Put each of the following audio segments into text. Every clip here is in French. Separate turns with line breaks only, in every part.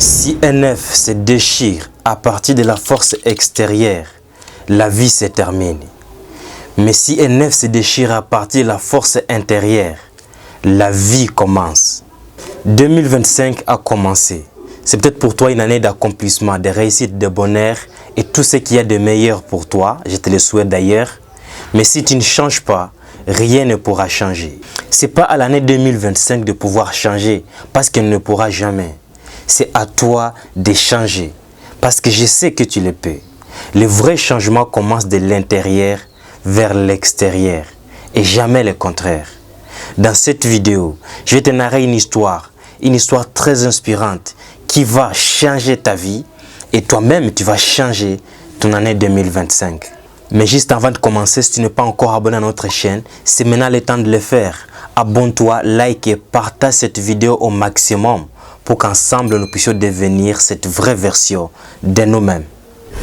Si un œuf se déchire à partir de la force extérieure, la vie se termine. Mais si un œuf se déchire à partir de la force intérieure, la vie commence. 2025 a commencé. C'est peut-être pour toi une année d'accomplissement, de réussite, de bonheur et tout ce qu'il y a de meilleur pour toi. Je te le souhaite d'ailleurs. Mais si tu ne changes pas, rien ne pourra changer. Ce n'est pas à l'année 2025 de pouvoir changer parce qu'elle ne pourra jamais. C'est à toi de changer parce que je sais que tu le peux. Le vrai changement commence de l'intérieur vers l'extérieur et jamais le contraire. Dans cette vidéo, je vais te narrer une histoire très inspirante qui va changer ta vie et toi-même tu vas changer ton année 2025. Mais juste avant de commencer, si tu n'es pas encore abonné à notre chaîne, c'est maintenant le temps de le faire. Abonne-toi, like et partage cette vidéo au maximum pour qu'ensemble nous puissions devenir cette vraie version de nous-mêmes.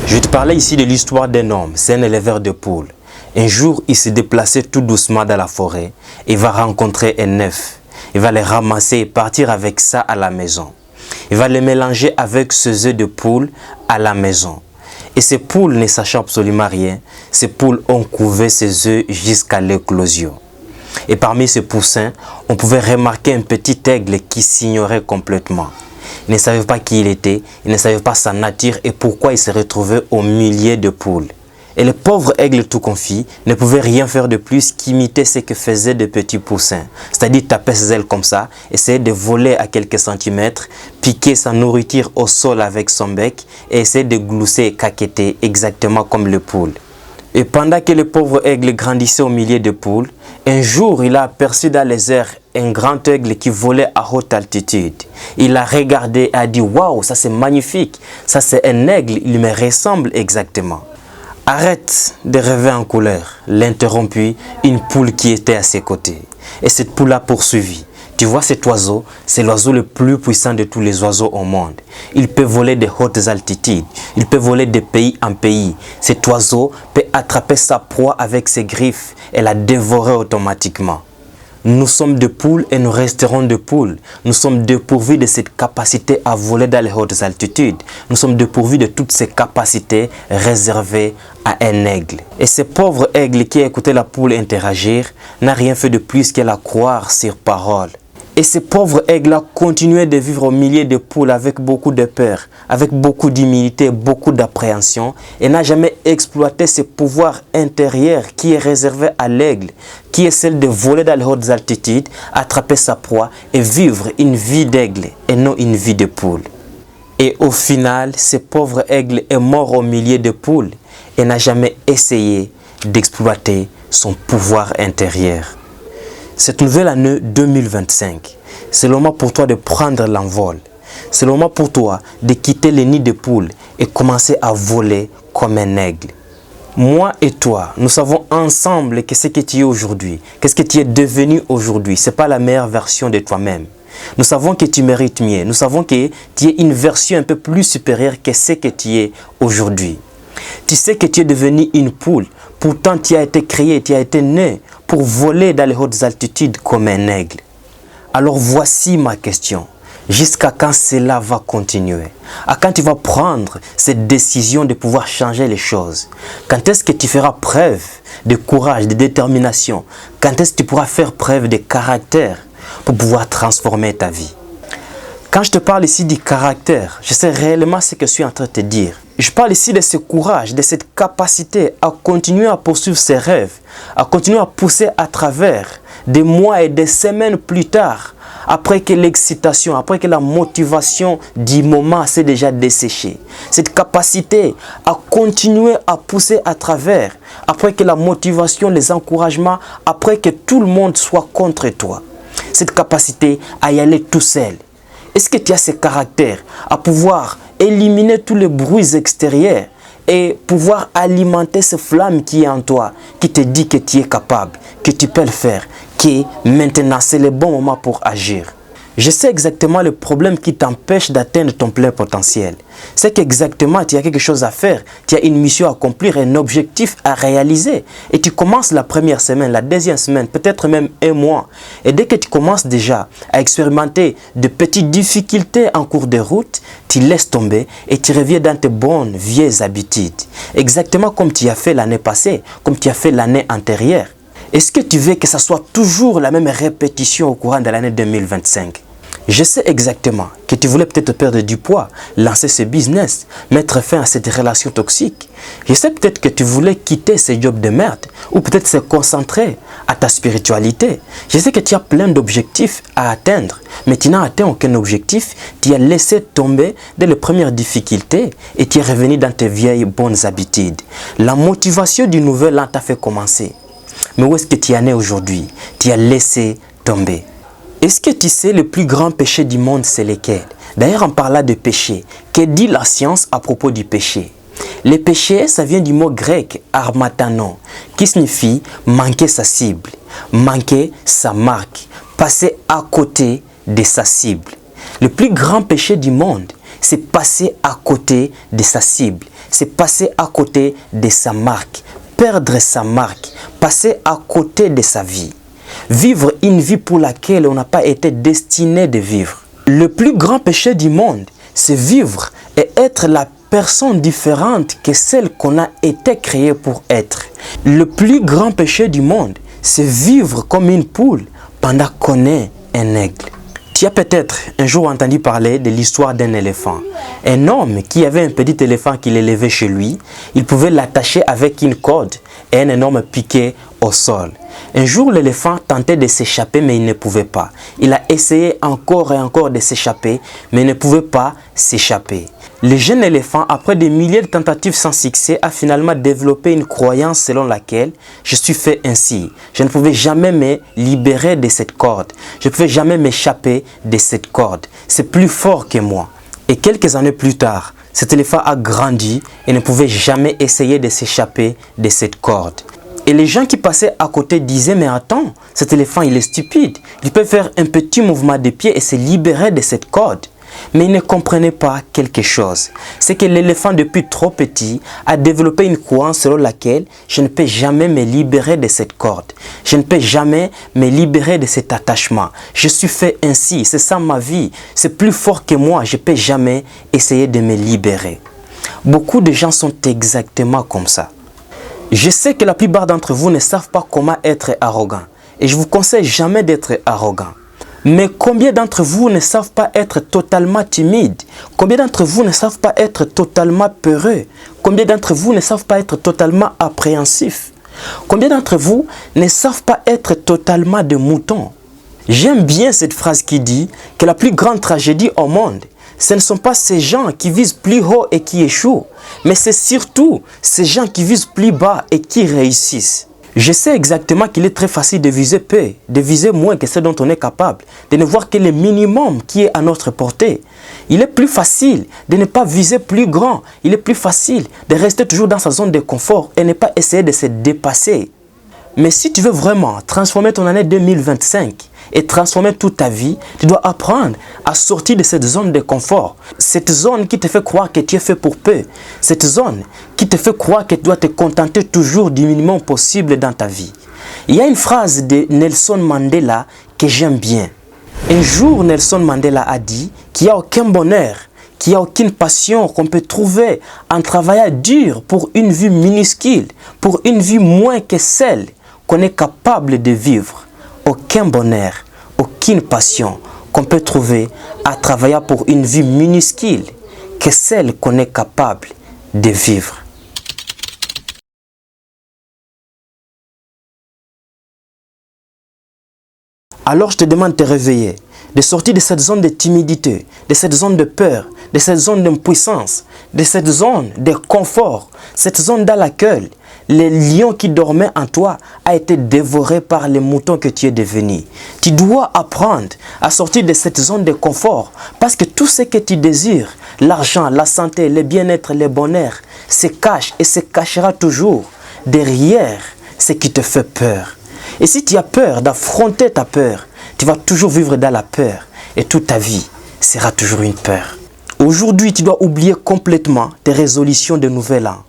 Je vais te parler ici de l'histoire d'un homme, c'est un éleveur de poules. Un jour, il se déplaçait tout doucement dans la forêt et va rencontrer un œuf. Il va le ramasser et partir avec ça à la maison. Il va le mélanger avec ses œufs de poule à la maison. Et ces poules, ne sachant absolument rien, ces poules ont couvé ces œufs jusqu'à l'éclosion. Et parmi ces poussins, on pouvait remarquer un petit aigle qui s'ignorait complètement. Il ne savait pas qui il était, il ne savait pas sa nature et pourquoi il se retrouvait au milieu de poules. Et le pauvre aigle tout confit ne pouvait rien faire de plus qu'imiter ce que faisaient de petits poussins. C'est-à-dire taper ses ailes comme ça, essayer de voler à quelques centimètres, piquer sa nourriture au sol avec son bec et essayer de glousser et caqueter exactement comme les poules. Et pendant que le pauvre aigle grandissait au milieu de poules, un jour il a aperçu dans les airs un grand aigle qui volait à haute altitude. Il a regardé et a dit « Waouh, ça c'est magnifique, ça c'est un aigle, il me ressemble exactement ». Arrête de rêver en couleur, l'interrompit une poule qui était à ses côtés. Et cette poule a poursuivi. Tu vois cet oiseau, c'est l'oiseau le plus puissant de tous les oiseaux au monde. Il peut voler de hautes altitudes, il peut voler de pays en pays. Cet oiseau peut attraper sa proie avec ses griffes et la dévorer automatiquement. Nous sommes des poules et nous resterons des poules. Nous sommes dépourvus de cette capacité à voler dans les hautes altitudes. Nous sommes dépourvus de toutes ces capacités réservées à un aigle. Et ce pauvre aigle qui a écouté la poule interagir n'a rien fait de plus que la croire sur parole. Et ce pauvre aigle a continué de vivre au milieu de poules avec beaucoup de peur, avec beaucoup d'humilité, beaucoup d'appréhension et n'a jamais exploité ce pouvoir intérieur qui est réservé à l'aigle, qui est celle de voler dans les hautes altitudes, attraper sa proie et vivre une vie d'aigle et non une vie de poule. Et au final, ce pauvre aigle est mort au milieu de poules et n'a jamais essayé d'exploiter son pouvoir intérieur. Cette nouvelle année 2025, c'est le moment pour toi de prendre l'envol. C'est le moment pour toi de quitter le nid de poules et commencer à voler comme un aigle. Moi et toi, nous savons ensemble que ce que tu es aujourd'hui, qu'est-ce que tu es devenu aujourd'hui, ce n'est pas la meilleure version de toi-même. Nous savons que tu mérites mieux. Nous savons que tu es une version un peu plus supérieure que ce que tu es aujourd'hui. Tu sais que tu es devenu une poule. Pourtant, tu as été créé, tu as été né pour voler dans les hautes altitudes comme un aigle. Alors voici ma question. Jusqu'à quand cela va continuer? À quand tu vas prendre cette décision de pouvoir changer les choses? Quand est-ce que tu feras preuve de courage, de détermination? Quand est-ce que tu pourras faire preuve de caractère pour pouvoir transformer ta vie? Quand je te parle ici du caractère, je sais réellement ce que je suis en train de te dire. Je parle ici de ce courage, de cette capacité à continuer à poursuivre ses rêves, à continuer à pousser à travers des mois et des semaines plus tard, après que l'excitation, après que la motivation du moment s'est déjà desséchée. Cette capacité à continuer à pousser à travers, après que la motivation, les encouragements, après que tout le monde soit contre toi. Cette capacité à y aller tout seul. Est-ce que tu as ce caractère à pouvoir éliminer tous les bruits extérieurs et pouvoir alimenter ce flamme qui est en toi, qui te dit que tu es capable, que tu peux le faire, que maintenant c'est le bon moment pour agir? Je sais exactement le problème qui t'empêche d'atteindre ton plein potentiel. C'est qu'exactement, tu as quelque chose à faire, tu as une mission à accomplir, un objectif à réaliser. Et tu commences la première semaine, la deuxième semaine, peut-être même un mois. Et dès que tu commences déjà à expérimenter de petites difficultés en cours de route, tu laisses tomber et tu reviens dans tes bonnes vieilles habitudes. Exactement comme tu as fait l'année passée, comme tu as fait l'année antérieure. Est-ce que tu veux que ça soit toujours la même répétition au courant de l'année 2025? Je sais exactement que tu voulais peut-être perdre du poids, lancer ce business, mettre fin à cette relation toxique. Je sais peut-être que tu voulais quitter ce job de merde ou peut-être se concentrer à ta spiritualité. Je sais que tu as plein d'objectifs à atteindre, mais tu n'as atteint aucun objectif. Tu as laissé tomber dès les premières difficultés et tu es revenu dans tes vieilles bonnes habitudes. La motivation du nouvel an t'a fait commencer. Mais où est-ce que tu en es aujourd'hui? Tu as laissé tomber. Est-ce que tu sais le plus grand péché du monde, c'est lequel? D'ailleurs, en parlant de péché, que dit la science à propos du péché? Le péché, ça vient du mot grec armatanon, qui signifie manquer sa cible, manquer sa marque, passer à côté de sa cible. Le plus grand péché du monde, c'est passer à côté de sa cible, c'est passer à côté de sa marque, perdre sa marque, passer à côté de sa vie. Vivre une vie pour laquelle on n'a pas été destiné de vivre. Le plus grand péché du monde, c'est vivre et être la personne différente que celle qu'on a été créé pour être. Le plus grand péché du monde, c'est vivre comme une poule pendant qu'on est un aigle. Tu as peut-être un jour entendu parler de l'histoire d'un éléphant. Un homme qui avait un petit éléphant qu'il élevait chez lui, il pouvait l'attacher avec une corde et un énorme piquet au sol. Un jour, l'éléphant tentait de s'échapper, mais il ne pouvait pas. Il a essayé encore et encore de s'échapper, mais il ne pouvait pas s'échapper. Le jeune éléphant, après des milliers de tentatives sans succès, a finalement développé une croyance selon laquelle je suis fait ainsi. Je ne pouvais jamais me libérer de cette corde. Je ne pouvais jamais m'échapper de cette corde. C'est plus fort que moi. Et quelques années plus tard, cet éléphant a grandi et ne pouvait jamais essayer de s'échapper de cette corde. Et les gens qui passaient à côté disaient, mais attends, cet éléphant il est stupide. Il peut faire un petit mouvement de pied et se libérer de cette corde. Mais il ne comprenait pas quelque chose. C'est que l'éléphant depuis trop petit a développé une croyance selon laquelle je ne peux jamais me libérer de cette corde. Je ne peux jamais me libérer de cet attachement. Je suis fait ainsi, c'est ça ma vie. C'est plus fort que moi, je ne peux jamais essayer de me libérer. Beaucoup de gens sont exactement comme ça. Je sais que la plupart d'entre vous ne savent pas comment être arrogant. Et je vous conseille jamais d'être arrogant. Mais combien d'entre vous ne savent pas être totalement timide? Combien d'entre vous ne savent pas être totalement peureux? Combien d'entre vous ne savent pas être totalement appréhensifs? Combien d'entre vous ne savent pas être totalement de moutons? J'aime bien cette phrase qui dit que la plus grande tragédie au monde, ce ne sont pas ces gens qui visent plus haut et qui échouent, mais c'est surtout ces gens qui visent plus bas et qui réussissent. Je sais exactement qu'il est très facile de viser peu, de viser moins que ce dont on est capable, de ne voir que le minimum qui est à notre portée. Il est plus facile de ne pas viser plus grand, il est plus facile de rester toujours dans sa zone de confort et ne pas essayer de se dépasser. Mais si tu veux vraiment transformer ton année 2025 et transformer toute ta vie, tu dois apprendre à sortir de cette zone de confort. Cette zone qui te fait croire que tu es fait pour peu. Cette zone qui te fait croire que tu dois te contenter toujours du minimum possible dans ta vie. Il y a une phrase de Nelson Mandela que j'aime bien. Un jour, Nelson Mandela a dit qu'il n'y a aucun bonheur, qu'il n'y a aucune passion qu'on peut trouver en travaillant dur pour une vie minuscule, pour une vie moins que celle qu'on est capable de vivre. Aucun bonheur, aucune passion qu'on peut trouver à travailler pour une vie minuscule que celle qu'on est capable de vivre. Alors je te demande de te réveiller, de sortir de cette zone de timidité, de cette zone de peur, de cette zone d'impuissance, de cette zone de confort, cette zone dans laquelle le lion qui dormait en toi a été dévoré par les moutons que tu es devenu. Tu dois apprendre à sortir de cette zone de confort parce que tout ce que tu désires, l'argent, la santé, le bien-être, le bonheur, se cache et se cachera toujours derrière ce qui te fait peur. Et si tu as peur d'affronter ta peur, tu vas toujours vivre dans la peur. et toute ta vie sera toujours une peur. Aujourd'hui, tu dois oublier complètement tes résolutions de nouvel an.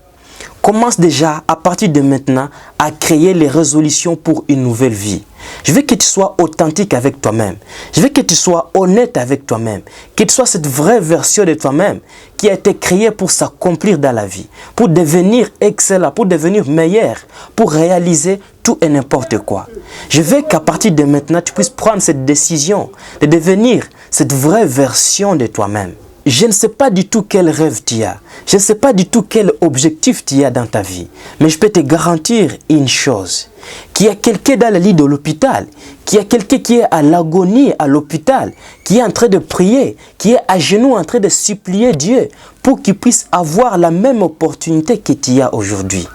Commence déjà à partir de maintenant à créer les résolutions pour une nouvelle vie. Je veux que tu sois authentique avec toi-même. Je veux que tu sois honnête avec toi-même. Que tu sois cette vraie version de toi-même qui a été créée pour s'accomplir dans la vie, pour devenir excellent, pour devenir meilleur, pour réaliser tout et n'importe quoi. Je veux qu'à partir de maintenant, tu puisses prendre cette décision de devenir cette vraie version de toi-même. Je ne sais pas du tout quel rêve tu as. Je ne sais pas du tout quel objectif tu as dans ta vie. Mais je peux te garantir une chose. Qu'il y a quelqu'un dans le lit de l'hôpital. Qu'il y a quelqu'un qui est à l'agonie à l'hôpital. Qui est en train de prier. Qui est à genoux en train de supplier Dieu. Pour qu'il puisse avoir la même opportunité que tu as aujourd'hui.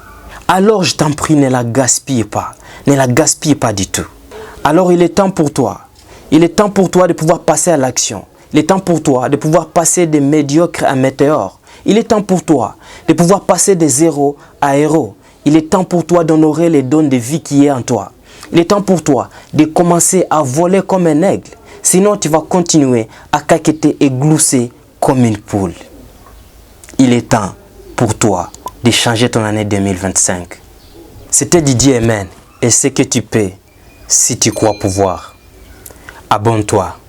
Alors je t'en prie, ne la gaspille pas. Ne la gaspille pas du tout. Alors il est temps pour toi. Il est temps pour toi de pouvoir passer à l'action. Il est temps pour toi de pouvoir passer des médiocres à météores. Il est temps pour toi de pouvoir passer des zéros à héros. Il est temps pour toi d'honorer les dons de vie qui est en toi. Il est temps pour toi de commencer à voler comme un aigle. Sinon, tu vas continuer à caqueter et glousser comme une poule. Il est temps pour toi de changer ton année 2025. C'était Didier Amen. Et ce que tu peux si tu crois pouvoir. Abonne-toi.